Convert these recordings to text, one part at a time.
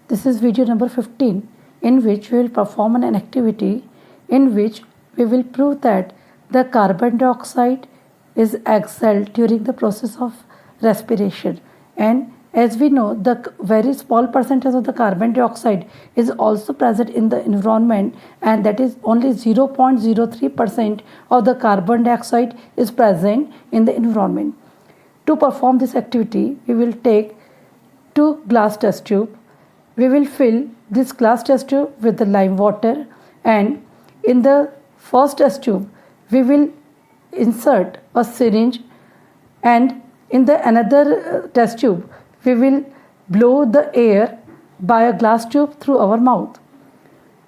This is video number 15, in which we will perform an activity in which we will prove that the carbon dioxide is exhaled during the process of respiration. And as we know, the very small percentage of the carbon dioxide is also present in the environment, and that is only 0.03% of the carbon dioxide is present in the environment. To perform this activity, we will take 2 glass test tube. We will fill this glass test tube with the lime water, and in the first test tube we will insert a syringe, and in the another test tube we will blow the air by a glass tube through our mouth.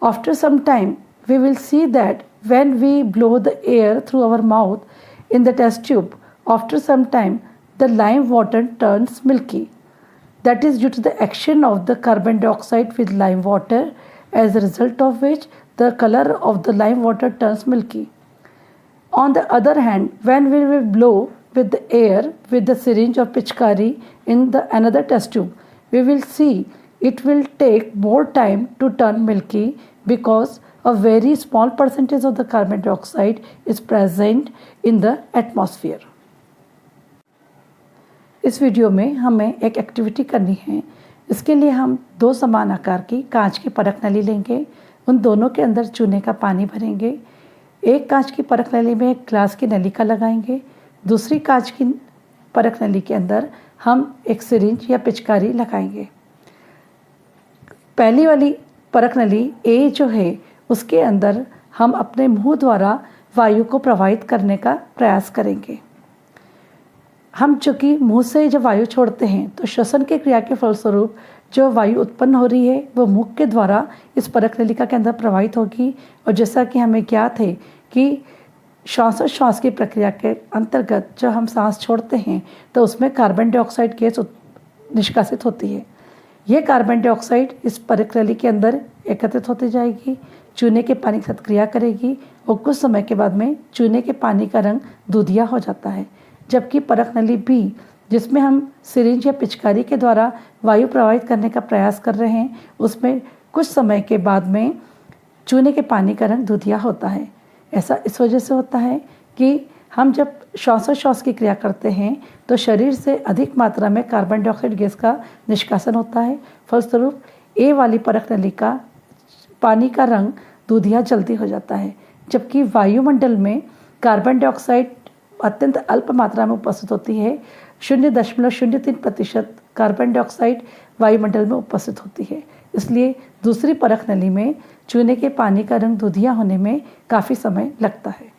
After some time we will see that when we blow the air through our mouth in the test tube, after some time the lime water turns milky. That is due to the action of the carbon dioxide with lime water, as a result of which the color of the lime water turns milky. On the other hand, when we will blow with the air with the syringe or pichkari in the another test tube, we will see it will take more time to turn milky, because a very small percentage of the carbon dioxide is present in the atmosphere. इस video में हमें एक activity करनी है। इसके लिए हम 2 समान आकार की कांच की परख नली लेंगे, उन दोनों के अंदर चूने का पानी भरेंगे। एक कांच की परख नली में एक ग्लास की नलिका लगाएंगे, दूसरी कांच की परख नली के अंदर हम एक सिरिंज या पिचकारी लगाएंगे। पहली वाली परख नली ए जो है, उसके अंदर हम अपने मुंह द्वारा वायु को प्रवाहित करने का प्रयास करेंगे। हम चूँकि मुंह से जब वायु छोड़ते हैं तो श्वसन की क्रिया के फलस्वरूप जो वायु उत्पन्न हो रही है वो मुख के द्वारा इस परख नलिका के अंदर प्रवाहित होगी। और जैसा कि हमें ज्ञात है कि श्वासोच्छ्वास की प्रक्रिया के अंतर्गत जब हम सांस छोड़ते हैं तो उसमें कार्बन डाइऑक्साइड गैस निष्कासित होती है। यह कार्बन डाइऑक्साइड इस परख नली के अंदर एकत्रित होती जाएगी, चूने के पानी के साथ क्रिया करेगी, और कुछ समय के बाद में चूने के पानी का रंग दूधिया हो जाता है। जबकि परख नली बी, जिसमें हम सिरिंज या पिचकारी के द्वारा वायु प्रवाहित करने का प्रयास कर रहे हैं, उसमें कुछ समय के बाद में चूने के पानी का रंग दूधिया होता है। ऐसा इस वजह से होता है कि हम जब श्वासोच्छ्वास की क्रिया करते हैं तो शरीर से अधिक मात्रा में कार्बन डाइऑक्साइड गैस का निष्कासन होता है। फलस्वरूप ए वाली परख नली का पानी का रंग दूधिया जल्दी हो जाता है, जबकि वायुमंडल में कार्बन डाइऑक्साइड अत्यंत अल्प मात्रा में उपस्थित होती है। 0.03% कार्बन डाइऑक्साइड वायुमंडल में उपस्थित होती है। इसलिए दूसरी परख नली में चूने के पानी का रंग दूधिया होने में काफ़ी समय लगता है।